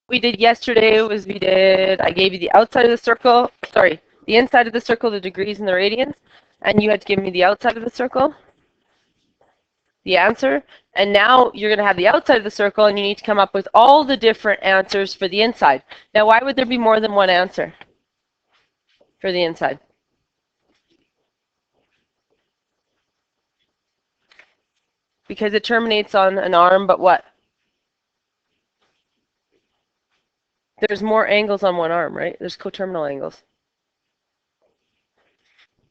we did yesterday was I gave you the outside of the circle, sorry, the inside of the circle, the degrees and the radians, and you had to give me the outside of the circle, the answer, and now you're going to have the outside of the circle and you need to come up with all the different answers for the inside. Now, why would there be more than one answer for the inside? Because it terminates on an arm, but what? There's more angles on one arm, right? There's coterminal angles.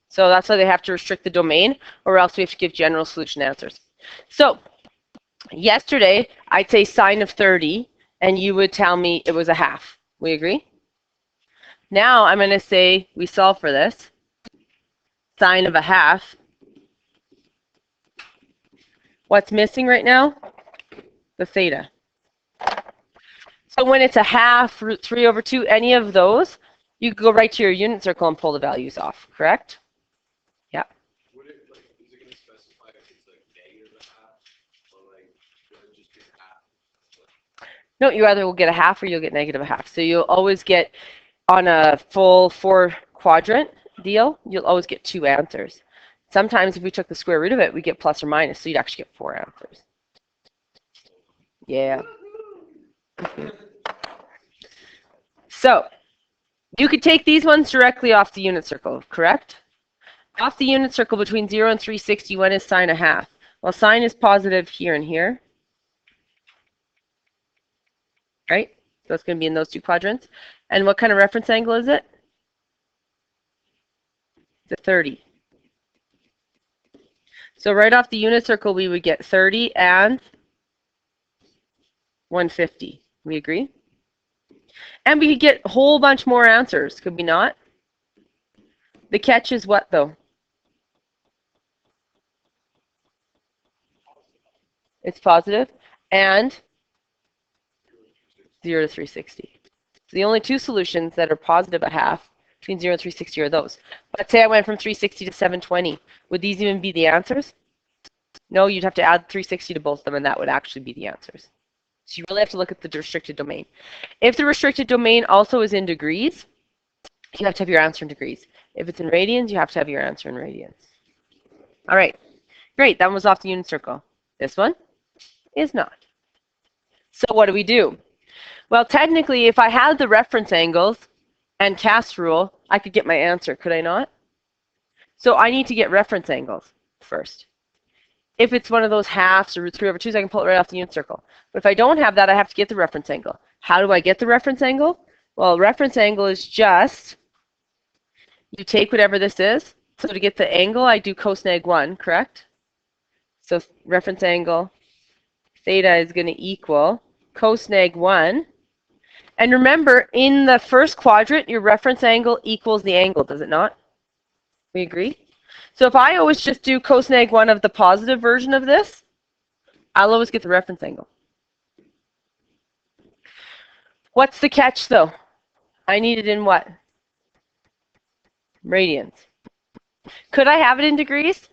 So that's why they have to restrict the domain, or else we have to give general solution answers. So yesterday, I'd say sine of 30, and you would tell me it was a half. We agree? Now I'm going to say we solve for this. Sine of a half. What's missing right now? The theta. So when it's a half, root 3 over 2, any of those, you go right to your unit circle and pull the values off, correct? Yeah. Is it going to specify if it's like negative a half, or like would it just be a half? No, you either will get a half or you'll get negative a half. So you'll always get, on a full 4 quadrant deal, you'll always get 2 answers. Sometimes if we took the square root of it, we get plus or minus, so you'd actually get 4 answers. Yeah. So you could take these ones directly off the unit circle, correct? Off the unit circle between 0 and 360, when is sine a half? Well, sine is positive here and here. Right? So it's going to be in those 2 quadrants. And what kind of reference angle is it? It's a 30. So right off the unit circle, we would get 30 and 150. We agree? And we could get a whole bunch more answers, could we not? The catch is what, though? It's positive and 0 to 360. So the only 2 solutions that are positive a half between 0 and 360 are those. Let's say I went from 360 to 720. Would these even be the answers? No, you'd have to add 360 to both of them, and that would actually be the answers. So you really have to look at the restricted domain. If the restricted domain also is in degrees, you have to have your answer in degrees. If it's in radians, you have to have your answer in radians. All right, great. That was off the unit circle. This one is not. So what do we do? Well, technically, if I had the reference angles and cast rule, I could get my answer, could I not? So I need to get reference angles first. If it's one of those halves or root 3 over 2s, I can pull it right off the unit circle. But if I don't have that, I have to get the reference angle. How do I get the reference angle? Well, reference angle is just, you take whatever this is. So to get the angle, I do cos neg 1, correct? So reference angle, theta is going to equal cos neg 1. And remember, in the first quadrant, your reference angle equals the angle, does it not? We agree? So if I always just do cos neg 1 of the positive version of this, I'll always get the reference angle. What's the catch, though? I need it in what? Radians. Could I have it in degrees?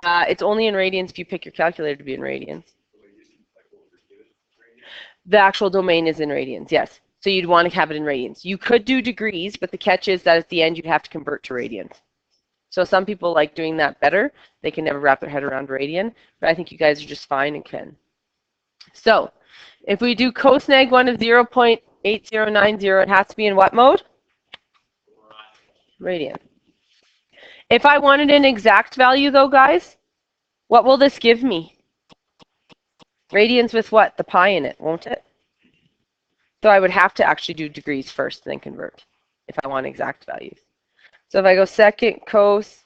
It's only in radians if you pick your calculator to be in radians. The actual domain is in radians, yes. So you'd want to have it in radians. You could do degrees, but the catch is that at the end you'd have to convert to radians. So some people like doing that better. They can never wrap their head around radian, but I think you guys are just fine and can. So if we do cos neg 1 of 0.8090, it has to be in what mode? Radian. If I wanted an exact value, though, guys, what will this give me? Radians with what? The pi in it, won't it? So I would have to actually do degrees first, then convert, if I want exact values. So if I go second cos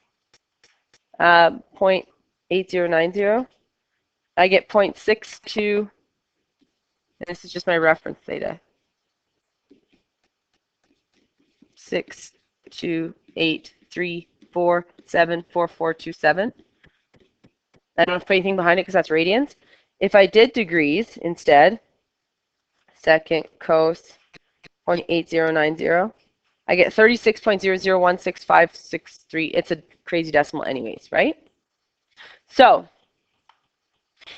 0.8090, I get 0.62, and this is just my reference theta. 62834744427. I don't have to put anything behind it because that's radians. If I did degrees instead, second cos 0.8090, I get 36.0016563. It's a crazy decimal anyways, right? So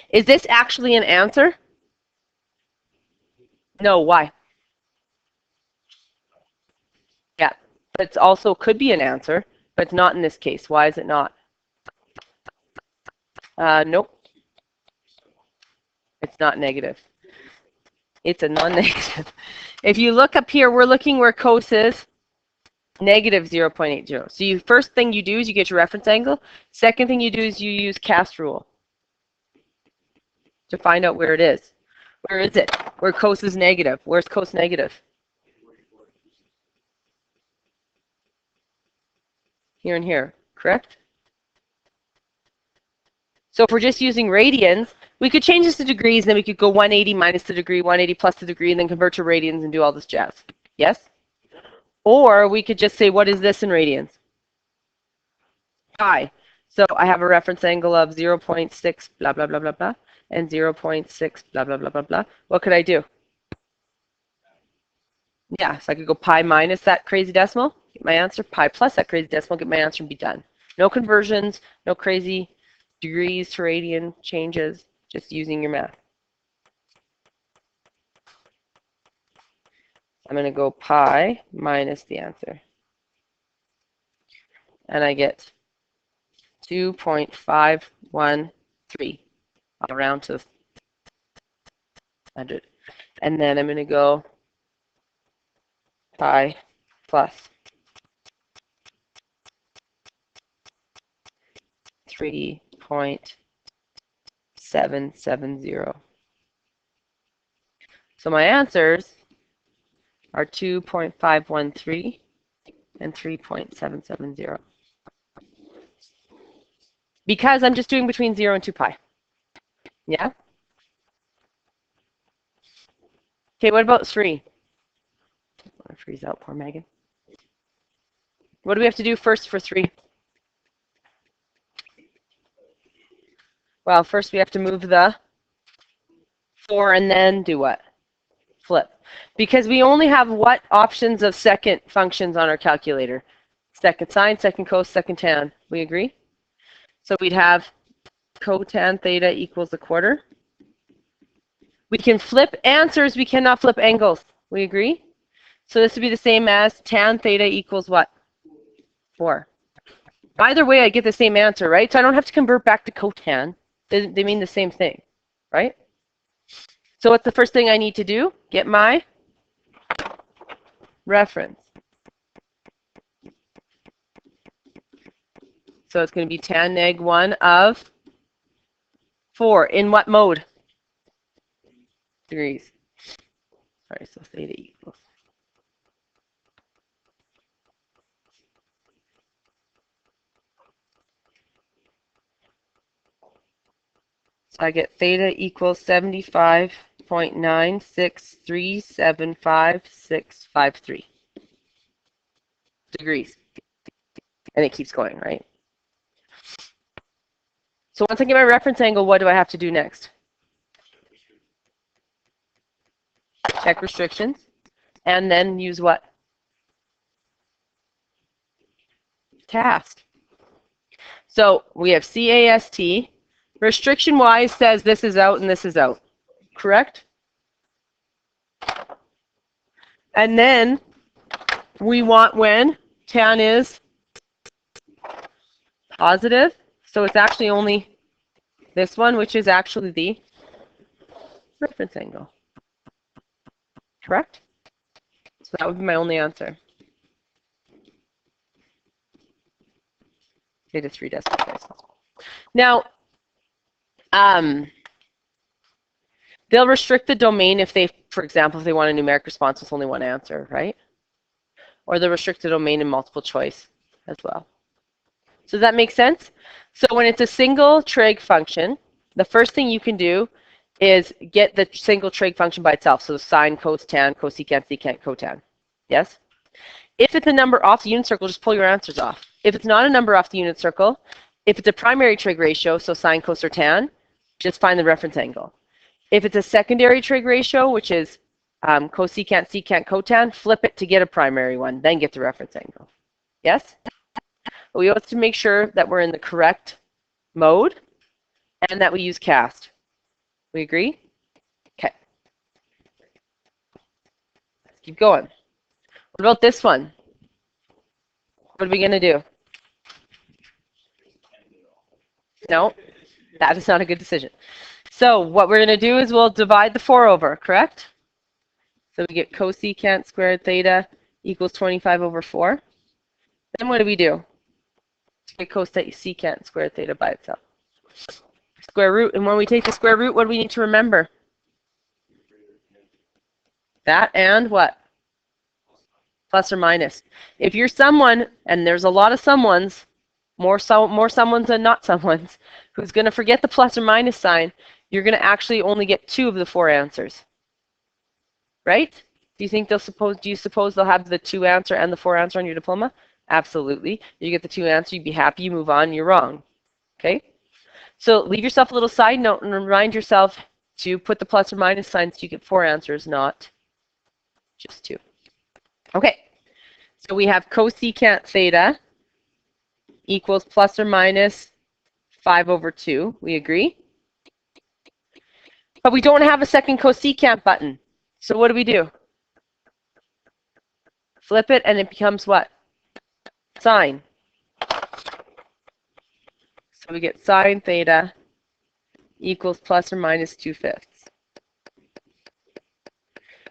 Is this actually an answer? No, why? Yeah, but it's also could be an answer, but it's not in this case. Why is it not? Nope, it's not negative. It's a non-negative. If you look up here, we're looking where cos is negative 0.80. So you first thing you do is you get your reference angle. Second thing you do is you use cast rule to find out where it is. Where is it? Where cos is negative. Where's cos negative? Here and here, correct? So if we're just using radians, we could change this to degrees, and then we could go 180 minus the degree, 180 plus the degree, and then convert to radians and do all this jazz. Yes? Or we could just say, what is this in radians? Pi. So I have a reference angle of 0.6 blah, blah, blah, blah, blah, and 0.6 blah, blah, blah, blah, blah. What could I do? Yeah, so I could go pi minus that crazy decimal, get my answer, pi plus that crazy decimal, get my answer, and be done. No conversions, no crazy degrees to radian changes, just using your math. I'm going to go pi minus the answer. And I get 2.513. I'll round to 100. And then I'm going to go pi plus 3.770. So my answers are 2.513 and 3.770. Because I'm just doing between 0 and 2 pi. Yeah? Okay, what about 3? I want to freeze out, poor Megan. What do we have to do first for 3? Well, first we have to move the 4 and then do what? Flip. Because we only have what options of second functions on our calculator? Second sine, second cos, second tan. We agree? So we'd have cotan theta equals a quarter. We can flip answers, we cannot flip angles. We agree? So this would be the same as tan theta equals what? 4. Either way, I get the same answer, right? So I don't have to convert back to cotan. They mean the same thing, right? So what's the first thing I need to do? Get my reference. So it's going to be tan neg 1 of 4. In what mode? Degrees. Sorry, so theta equals. So I get theta equals 75.96375.653 degrees. And it keeps going, right? So once I get my reference angle, what do I have to do next? Check restrictions. And then use what? Cast. So we have CAST. Restriction-wise says this is out and this is out. Correct? And then we want when tan is positive. So it's actually only this one, which is actually the reference angle. Correct? So that would be my only answer. Theta 3 decimal places. Now, they'll restrict the domain if they, for example, if they want a numeric response with only one answer, right? Or they'll restrict the domain in multiple choice as well. So does that make sense? So when it's a single trig function, the first thing you can do is get the single trig function by itself. So sine, cos, tan, cosecant, secant, cotan. Yes? If it's a number off the unit circle, just pull your answers off. If it's not a number off the unit circle, if it's a primary trig ratio, so sine, cos, or tan, just find the reference angle. If it's a secondary trig ratio, which is cosecant, secant, cotan, flip it to get a primary one, then get the reference angle. Yes? But we have to make sure that we're in the correct mode and that we use cast. We agree? Okay. Let's keep going. What about this one? What are we going to do? No, that is not a good decision. So what we're going to do is we'll divide the 4 over, correct? So we get cosecant squared theta equals 25 over 4. Then what do we do? Get cosecant squared theta by itself. Square root. And when we take the square root, what do we need to remember? That and what? Plus or minus. If you're someone, and there's a lot of someones, more someones than not someones, who's going to forget the plus or minus sign, you're going to actually only get 2 of the 4 answers. Right? Do you suppose they'll have the 2 answer and the 4 answer on your diploma? Absolutely. You get the 2 answer, you'd be happy, you move on, you're wrong. Okay? So leave yourself a little side note and remind yourself to put the plus or minus signs so you get 4 answers, not just 2. Okay. So we have cosecant theta equals plus or minus 5 over 2. We agree? But we don't have a second cosecant button. So what do? Flip it and it becomes what? Sine. So we get sine theta equals plus or minus 2/5.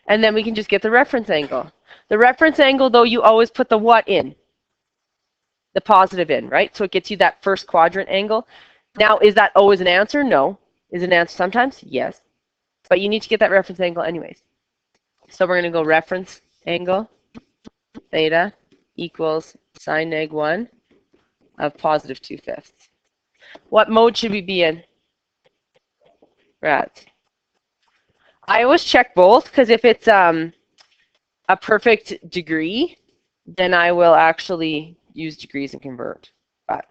And then we can just get the reference angle. The reference angle, though, you always put the what in? The positive in, right? So it gets you that first quadrant angle. Now, is that always an answer? No. Is it an answer sometimes? Yes. But you need to get that reference angle anyways. So we're going to go reference angle theta equals sine neg 1 of positive 2/5. What mode should we be in? Rats. I always check both because if it's a perfect degree, then I will actually use degrees and convert. But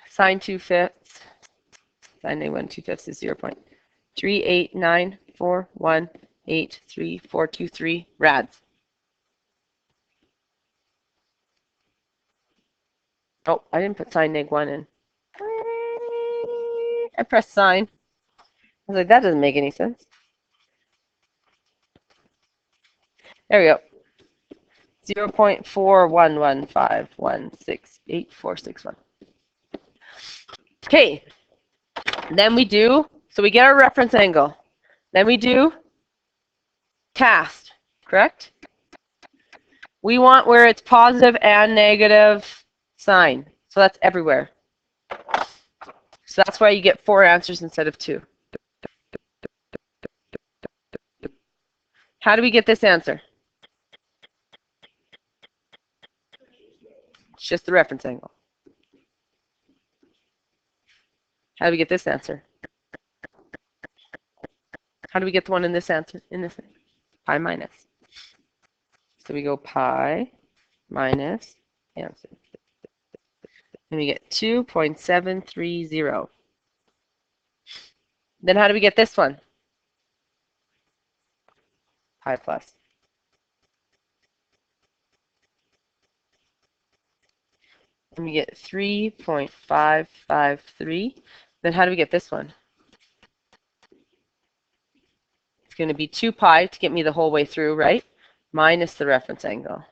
sine 2/5, sine neg 1 2/5 is 0.38941833423 rads. Oh, I didn't put sine neg 1 in. I pressed sine. I was like, that doesn't make any sense. There we go. 0.41151684661. Okay. Then we do, so we get our reference angle. Then we do cast, correct? We want where it's positive and negative sign. So that's everywhere. So that's why you get 4 answers instead of 2. How do we get this answer? It's just the reference angle. How do we get this answer? How do we get the one in this answer? In this pi minus. So we go pi minus answer. And we get 2.730. Then how do we get this one? Pi plus. And we get 3.553. Then how do we get this one? It's going to be 2 pi to get me the whole way through, right? Minus the reference angle.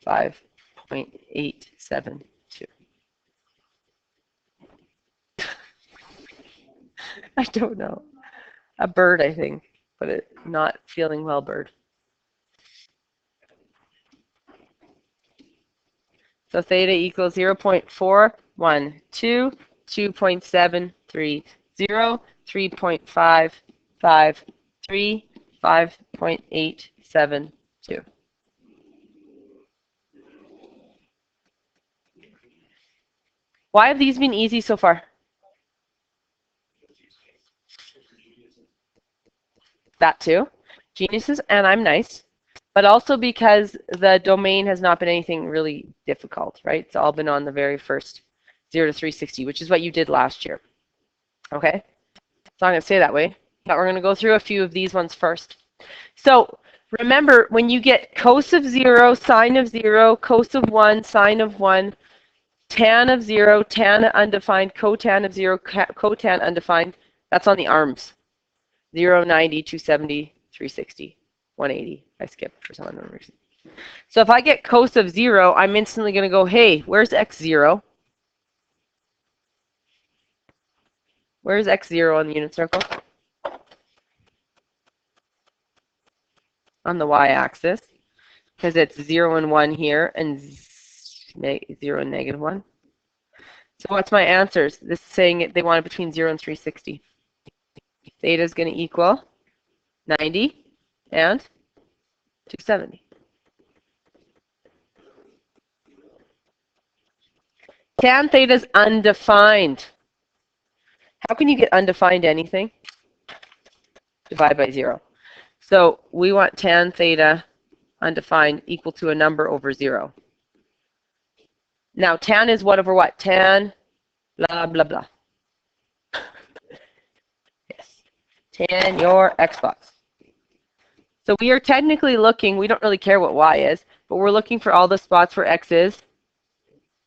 .872. I don't know. A bird, I think, but it not feeling well bird. So theta equals 0.412, 2.730, 3.553, 5.872. Why have these been easy so far? That too. Geniuses, and I'm nice. But also because the domain has not been anything really difficult, right? It's all been on the very first 0 to 360, which is what you did last year. Okay? So I'm going to say that way. But we're going to go through a few of these ones first. So remember, when you get cos of 0, sine of 0, cos of 1, sine of 1, tan of 0, tan undefined, cotan of 0, cotan undefined, that's on the arms. 0, 90, 270, 360, 180. I skipped for some unknown reason. So if I get cos of 0, I'm instantly going to go, hey, where's x0? Where's x0 on the unit circle? On the y-axis, because it's 0 and 1 here, and 0 and negative 1. So what's my answers? This is saying they want it between 0 and 360. Theta is going to equal 90 and 270. Tan theta is undefined. How can you get undefined anything? Divide by 0. So we want tan theta undefined equal to a number over 0. Now tan is what over what? Tan blah, blah, blah. Yes. Tan your Xbox. So we are technically looking, we don't really care what y is, but we're looking for all the spots where x is.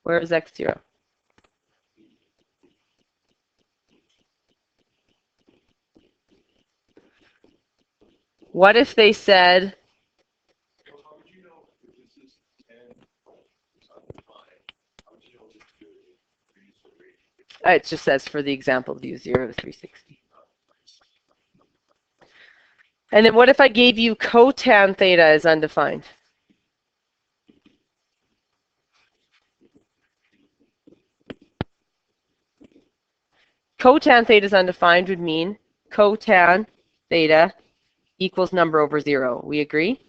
Where is x0? What if they said, So how would you know if this is 10 undefined? How would you know this is reducible rate? it just says for the example, view 0 to 360. And then what if I gave you cotan theta as undefined? Cotan theta is undefined would mean cotan theta equals number over 0. We agree?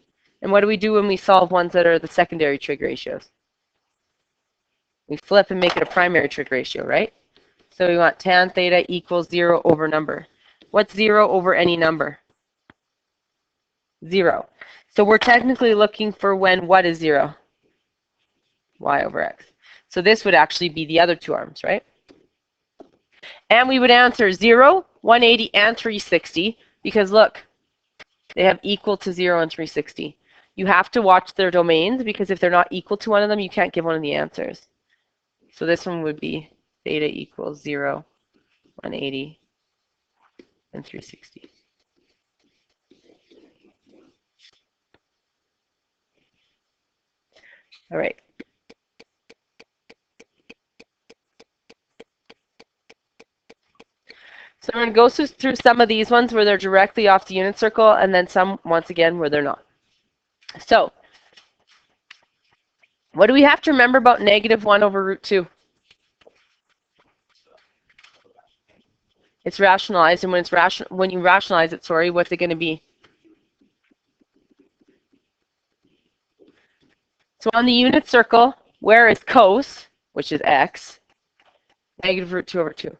And what do we do when we solve ones that are the secondary trig ratios? We flip and make it a primary trig ratio, right? So we want tan theta equals 0 over number. What's 0 over any number? 0. So we're technically looking for when what is 0? Y over x. So this would actually be the other two arms, right? And we would answer 0, 180, and 360 because look, they have equal to 0 and 360. You have to watch their domains because if they're not equal to one of them, you can't give one of the answers. So this one would be theta equals 0, 180, and 360. All right. So I'm going to go through some of these ones where they're directly off the unit circle and then some, once again, where they're not. So what do we have to remember about negative 1 over root 2? It's rationalized, and when you rationalize it, what's it going to be? So on the unit circle, where is cos, which is x, negative root 2 over 2?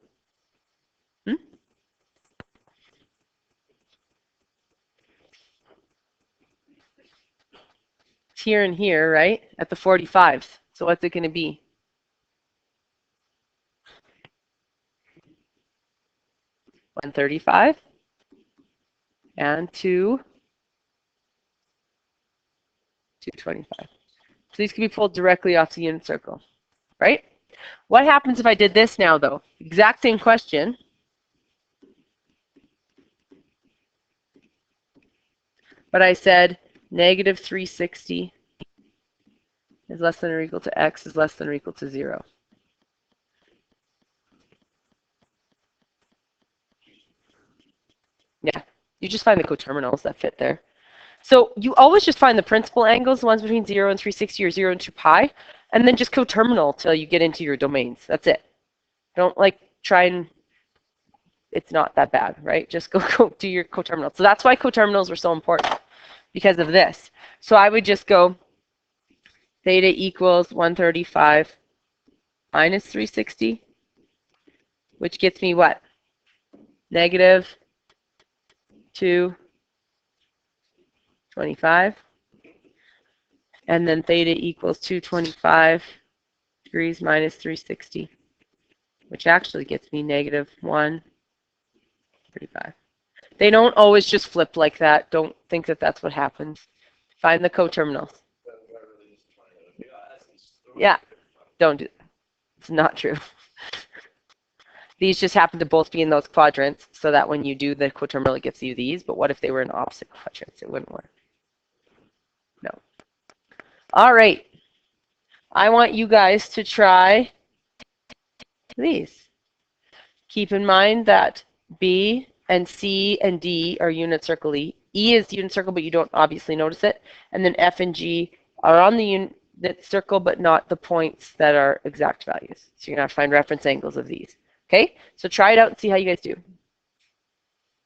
It's here and here, right? At the 45s. So what's it going to be? $135 and 225. So these can be pulled directly off the unit circle, right? What happens if I did this now, though? Exact same question. But I said negative 360 is less than or equal to x is less than or equal to 0. Yeah, you just find the coterminals that fit there. So you always just find the principal angles, the ones between 0 and 360 or 0 and 2 pi, and then just coterminal till you get into your domains. That's it. Don't like try and, it's not that bad, right? Just go do your coterminal. So that's why coterminals were so important, because of this. So I would just go theta equals 135 minus 360, which gets me what? Negative 225. And then theta equals 225 degrees minus 360, which actually gets me negative 135. They don't always just flip like that. Don't think that that's what happens. Find the coterminals. Yeah, don't do that. It's not true. These just happen to both be in those quadrants, so that when you do the coterminal, it gives you these. But what if they were in opposite quadrants? It wouldn't work. No. All right. I want you guys to try these. Keep in mind that B and C and D are unit circle E. E is unit circle, but you don't obviously notice it. And then F and G are on the unit circle, but not the points that are exact values. So you're going to have to find reference angles of these. Okay? So try it out and see how you guys do.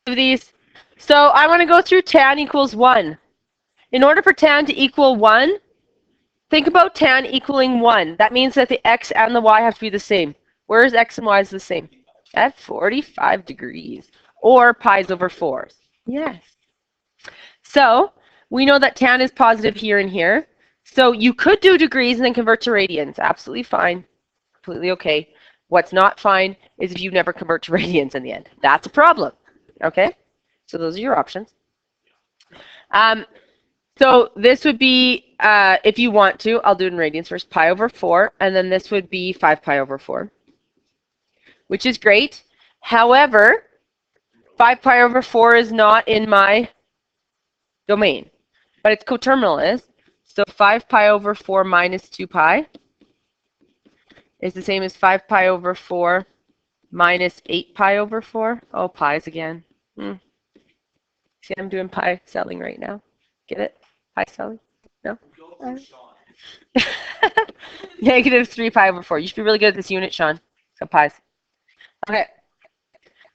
These. So I want to go through tan equals 1. In order for tan to equal 1, think about tan equaling 1. That means that the x and the y have to be the same. Where is x and y is the same? At 45 degrees. Or pi's over 4. Yes. So we know that tan is positive here and here. So you could do degrees and then convert to radians. Absolutely fine. Completely okay. What's not fine is if you never convert to radians in the end. That's a problem. Okay? So those are your options. So this would be, if you want to, I'll do it in radians first, pi over 4. And then this would be 5 pi over 4. Which is great. However, 5 pi over 4 is not in my domain. But its coterminal is. So 5 pi over 4 minus 2 pi is the same as 5 pi over 4 minus 8 pi over 4. Oh, pi's again. See, I'm doing pi selling right now. Get it? Pi selling? No? Negative 3 pi over 4. You should be really good at this unit, Sean. So pi's. Okay.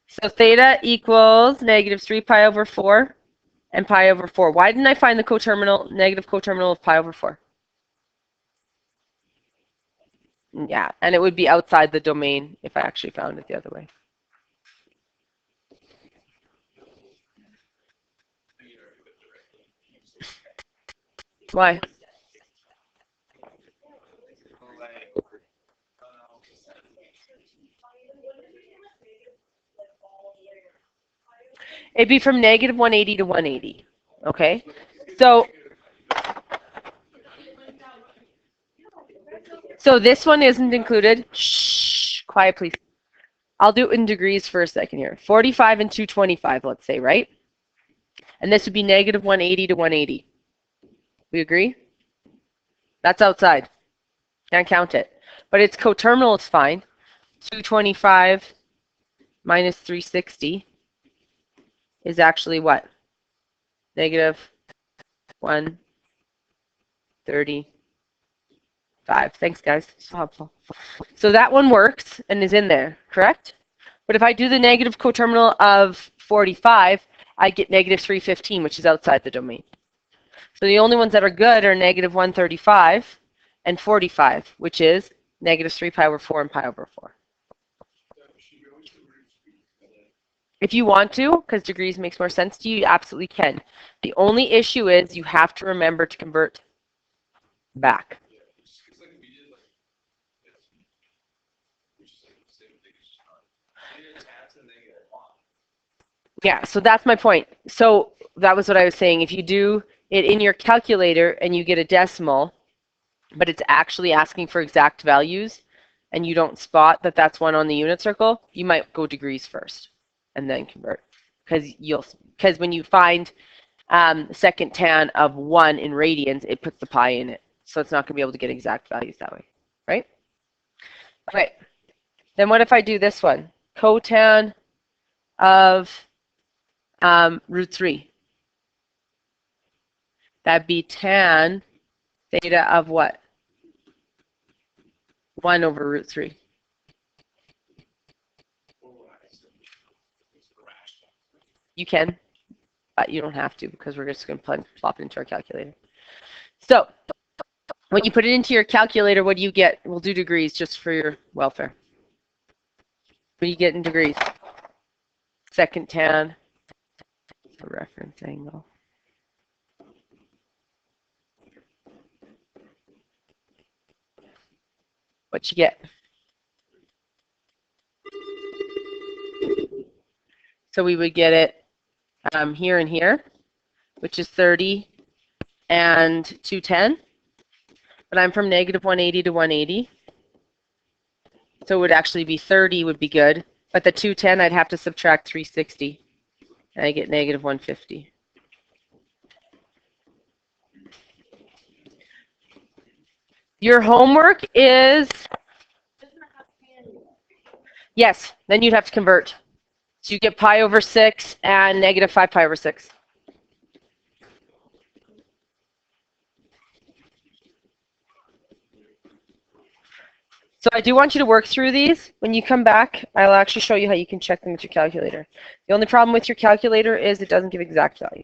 So theta equals negative 3 pi over 4 and pi over 4. Why didn't I find the coterminal, negative coterminal of pi over 4? Yeah, and it would be outside the domain if I actually found it the other way. Why? It'd be from negative 180 to 180. Okay? So this one isn't included. Shh, quiet please. I'll do it in degrees for a second here. 45 and 225, let's say, right? And this would be negative 180 to 180. We agree? That's outside. Can't count it. But its coterminal is fine. 225 minus 360 is actually what? Negative 135. Thanks, guys. So helpful. So that one works and is in there, correct? But if I do the negative coterminal of 45, I get negative 315, which is outside the domain. So the only ones that are good are negative 135 and 45, which is negative 3 pi over 4 and pi over 4. If you want to, because degrees makes more sense to you, you absolutely can. The only issue is you have to remember to convert back. Yeah, so that's my point. So that was what I was saying. If you do it in your calculator and you get a decimal, but it's actually asking for exact values, and you don't spot that that's one on the unit circle, you might go degrees first and then convert. Because when you find second tan of 1 in radians, it puts the pi in it. So it's not going to be able to get exact values that way, right? Okay. Then what if I do this one? Cotan of root 3. That'd be tan theta of what? 1 over root 3. You can, but you don't have to because we're just going to plop it into our calculator. So when you put it into your calculator, what do you get? We'll do degrees just for your welfare. What do you get in degrees? Second tan, a reference angle. What you get? So we would get it here and here, which is 30 and 210. But I'm from negative 180 to 180. So it would actually be 30 would be good. But the 210, I'd have to subtract 360. And I get negative 150. Your homework is, yes, then you'd have to convert. So you get pi over 6 and negative 5 pi over 6. So I do want you to work through these. When you come back, I'll actually show you how you can check them with your calculator. The only problem with your calculator is it doesn't give exact value.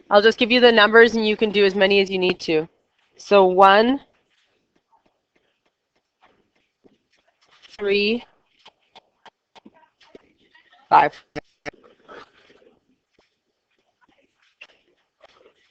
I'll just give you the numbers and you can do as many as you need to. So 1, 3, 5.